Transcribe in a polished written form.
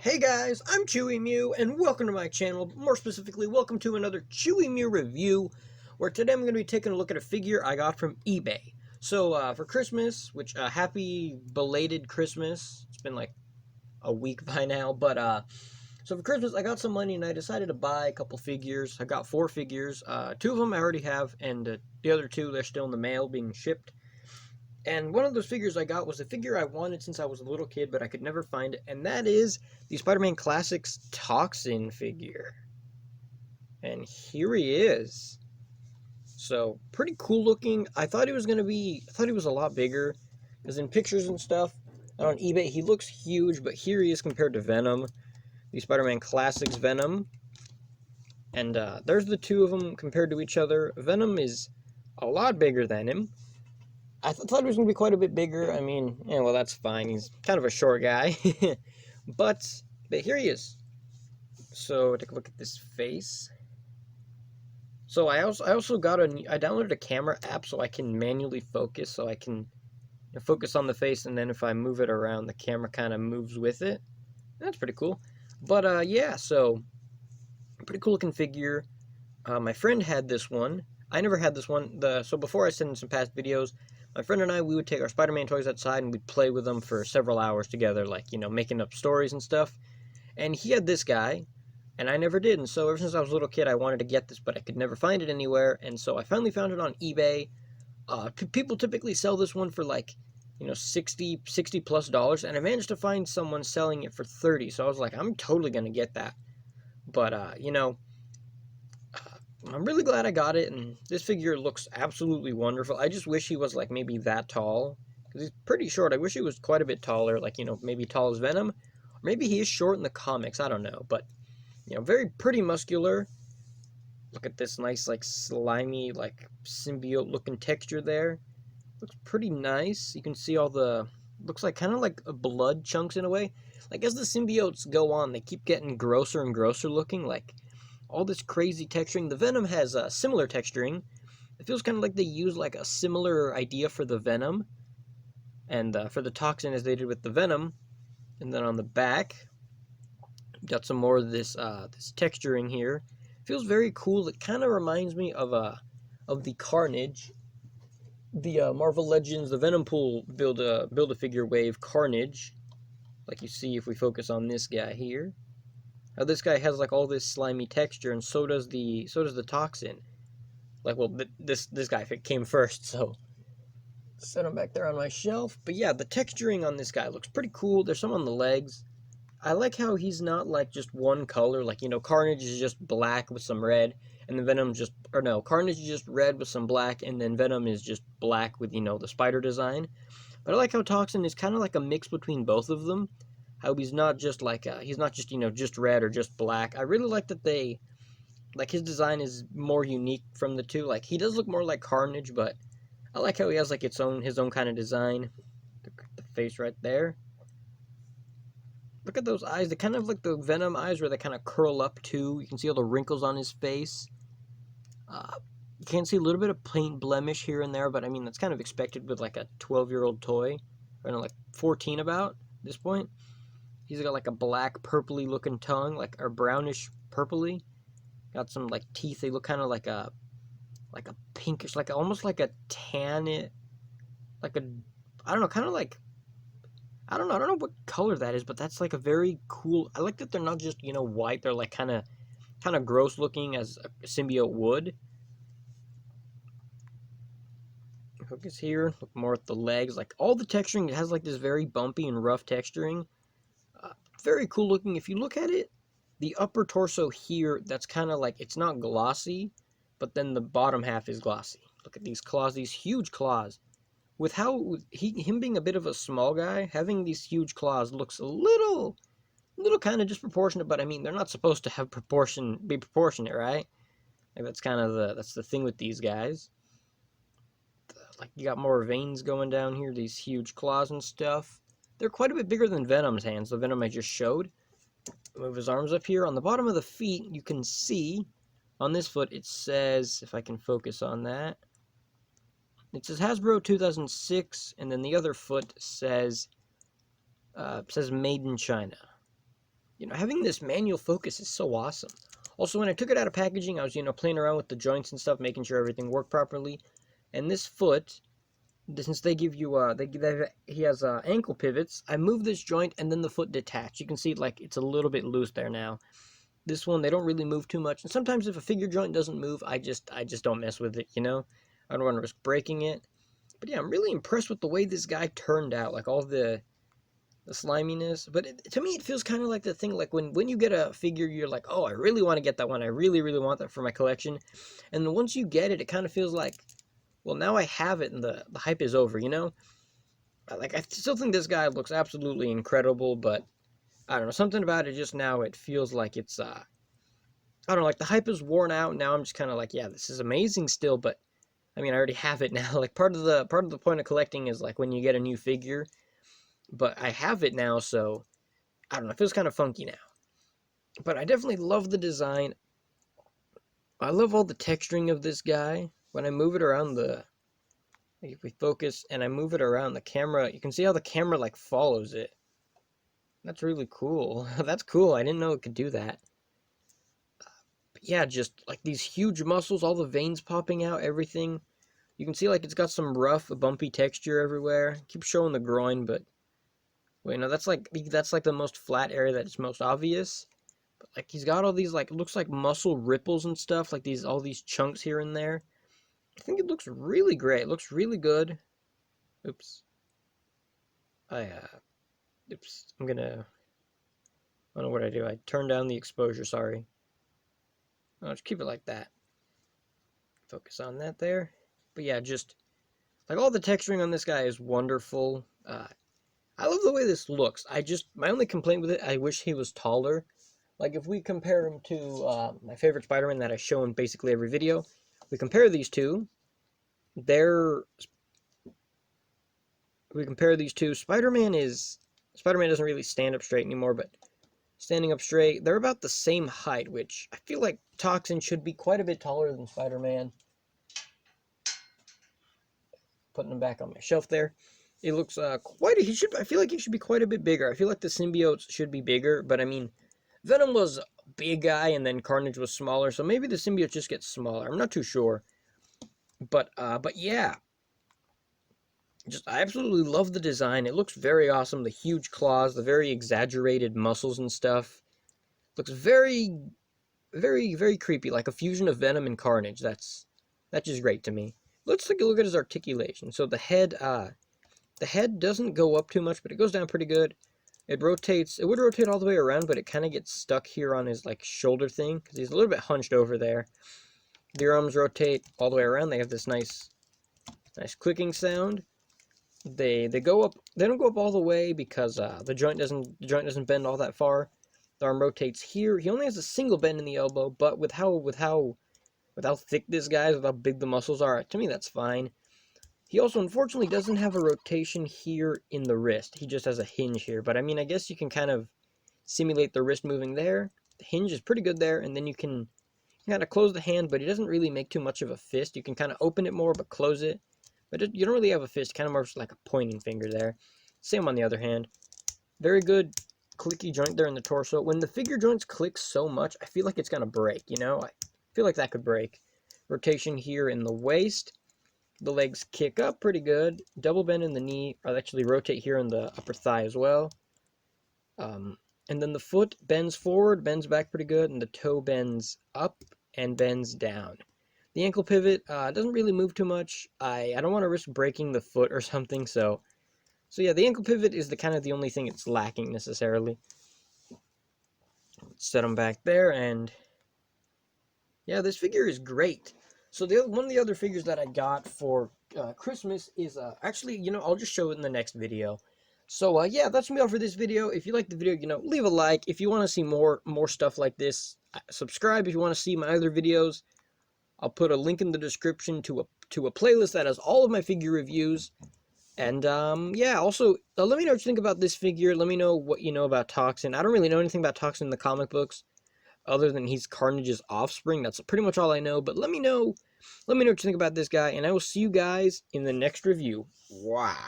Hey guys, I'm Chewy Mew, and welcome to my channel. More specifically, welcome to another Chewy Mew review, where today I'm going to be taking a look at a figure I got from eBay. So, for Christmas, which, happy belated Christmas. It's been like a week by now, but, so for Christmas, I got some money and I decided to buy a couple figures. I got 4 figures. Two of them I already have, and the other 2, they're still in the mail being shipped. And one of those figures I got was a figure I wanted since I was a little kid, but I could never find it, and that is the Spider-Man Classics Toxin figure. And here he is. So, pretty cool looking. I thought he was a lot bigger, because in pictures and stuff, and on eBay, he looks huge, but here he is compared to Venom, the Spider-Man Classics Venom. And there's the two of them compared to each other. Venom is a lot bigger than him. I thought he was going to be quite a bit bigger. I mean, yeah, well, that's fine. He's kind of a short guy. but here he is. So, take a look at this face. So, I also I downloaded a camera app so I can manually focus. So, I can focus on the face, and then if I move it around, the camera kind of moves with it. That's pretty cool. But, yeah, so, pretty cool looking figure. My friend had this one. I never had this one. So, before I sent in some past videos, my friend and I, we would take our Spider-Man toys outside and we'd play with them for several hours together, like, making up stories and stuff. And he had this guy, and I never did. And so ever since I was a little kid, I wanted to get this, but I could never find it anywhere. And so I finally found it on eBay. People typically sell this one for like, $60 plus. And I managed to find someone selling it for $30. So I was like, I'm totally going to get that. But, I'm really glad I got it, and this figure looks absolutely wonderful. I just wish he was, like, maybe that tall, because he's pretty short. I wish he was quite a bit taller, like, maybe tall as Venom. Or maybe he is short in the comics, I don't know, but, very pretty muscular. Look at this nice, like, slimy, like, symbiote-looking texture there. Looks pretty nice. You can see all the, looks like kind of like blood chunks in a way. Like, as the symbiotes go on, they keep getting grosser and grosser looking, like, all this crazy texturing. The Venom has similar texturing. It feels kind of like they use like a similar idea for the Venom and for the Toxin as they did with the Venom. And then on the back, got some more of this this texturing here. It feels very cool. It kind of reminds me of the Carnage, the Marvel Legends, the Venom Pool Build-A-Figure Wave Carnage. Like you see if we focus on this guy here. Now this guy has like all this slimy texture, and so does the Toxin. Like, well, this guy came first, so set him back there on my shelf. But yeah, the texturing on this guy looks pretty cool. There's some on the legs. I like how he's not like just one color. Like, Carnage is just black with some red, and then Venom Carnage is just red with some black, and then Venom is just black with the spider design. But I like how Toxin is kind of like a mix between both of them. How he's not just like just red or just black. I really like that his design is more unique from the two. Like, he does look more like Carnage, but I like how he has like his own kind of design. The face right there. Look at those eyes. They kind of like the Venom eyes where they kind of curl up too. You can see all the wrinkles on his face. You can see a little bit of paint blemish here and there, but I mean that's kind of expected with like a 12-year-old toy, or like 14 about at this point. He's got like a black purpley looking tongue, like or brownish purpley. Got some like teeth. They look kind of like a pinkish, like almost like a tan, like a, I don't know, kind of like, I don't know what color that is, but that's like a very cool. I like that they're not just white. They're like kind of gross looking as a symbiote would. Focus here. Look more at the legs. Like all the texturing, it has like this very bumpy and rough texturing. Very cool looking. If you look at it, the upper torso here, that's kind of like, it's not glossy, but then the bottom half is glossy. Look at these claws, these huge claws. With how him being a bit of a small guy, having these huge claws looks a little kind of disproportionate, but I mean, they're not supposed to have be proportionate, right? Like that's the thing with these guys. Like you got more veins going down here, these huge claws and stuff. They're quite a bit bigger than Venom's hands, the Venom I just showed. Move his arms up here. On the bottom of the feet, you can see on this foot, it says, if I can focus on that, it says Hasbro 2006, and then the other foot says made in China. having this manual focus is so awesome. Also, when I took it out of packaging, I was, playing around with the joints and stuff, making sure everything worked properly. And this foot, since they give you, he has ankle pivots, I moved this joint and then the foot detached. You can see, like, it's a little bit loose there now. This one, they don't really move too much. And sometimes if a figure joint doesn't move, I just don't mess with it, I don't want to risk breaking it. But yeah, I'm really impressed with the way this guy turned out, like all the sliminess. But to me, it feels kind of like the thing, like when you get a figure, you're like, oh, I really want to get that one. I really, really want that for my collection. And then once you get it, it kind of feels like, well, now I have it and the hype is over, Like, I still think this guy looks absolutely incredible, but I don't know, something about it just now, it feels like it's, I don't know, like the hype is worn out. Now I'm just kind of like, yeah, this is amazing still, but I mean, I already have it now. Like, part of the point of collecting is like when you get a new figure, but I have it now, so I don't know, it feels kind of funky now. But I definitely love the design. I love all the texturing of this guy. When I move it around like if we focus and I move it around the camera, you can see how the camera like follows it. That's really cool. That's cool. I didn't know it could do that. But yeah, just like these huge muscles, all the veins popping out, everything. You can see like it's got some rough, bumpy texture everywhere. Keep showing the groin, but wait, no, that's like the most flat area that's most obvious. But like he's got all these like, it looks like muscle ripples and stuff, like all these chunks here and there. I think it looks really great. It looks really good. Oops. Oops. I don't know what I do. I turned down the exposure, sorry. I'll just keep it like that. Focus on that there. But yeah, just like all the texturing on this guy is wonderful. I love the way this looks. My only complaint with it, I wish he was taller. Like if we compare him to my favorite Spider-Man that I show in basically every video, we compare these two. Spider-Man doesn't really stand up straight anymore, but standing up straight, they're about the same height, which I feel like Toxin should be quite a bit taller than Spider-Man. Putting him back on my shelf there. It looks I feel like he should be quite a bit bigger. I feel like the symbiotes should be bigger, but I mean, Venom was a big guy and then Carnage was smaller, so maybe the symbiote just gets smaller. I'm not too sure. But yeah. I absolutely love the design. It looks very awesome. The huge claws, the very exaggerated muscles and stuff. Looks very, very, very creepy, like a fusion of Venom and Carnage. That's just great to me. Let's take a look at his articulation. So the head doesn't go up too much, but it goes down pretty good. It would rotate all the way around, but it kind of gets stuck here on his like shoulder thing, because he's a little bit hunched over there. The arms rotate all the way around. They have this nice clicking sound. They don't go up all the way because the joint doesn't bend all that far. The arm rotates here. He only has a single bend in the elbow, but with how thick this guy is, with how big the muscles are, to me that's fine. He also unfortunately doesn't have a rotation here in the wrist. He just has a hinge here. But I mean, I guess you can kind of simulate the wrist moving there. The hinge is pretty good there, and then you can kind of close the hand, but it doesn't really make too much of a fist. You can kind of open it more, but close it. But you don't really have a fist, kind of more like a pointing finger there. Same on the other hand. Very good clicky joint there in the torso. When the figure joints click so much, I feel like it's going to break, I feel like that could break. Rotation here in the waist. The legs kick up pretty good. Double bend in the knee. I'll actually rotate here in the upper thigh as well. And then the foot bends forward, bends back pretty good, and the toe bends up and bends down. The ankle pivot doesn't really move too much. I don't want to risk breaking the foot or something, so yeah, the ankle pivot is the only thing it's lacking necessarily. Set them back there, and yeah, this figure is great. So one of the other figures that I got for Christmas is actually, I'll just show it in the next video. So yeah, that's gonna be all for this video. If you like the video, leave a like. If you want to see more stuff like this, subscribe. If you want to see my other videos, I'll put a link in the description to a playlist that has all of my figure reviews. And yeah, also let me know what you think about this figure. Let me know what you know about Toxin. I don't really know anything about Toxin in the comic books, other than he's Carnage's offspring. That's pretty much all I know. But let me know what you think about this guy, and I will see you guys in the next review. Wow.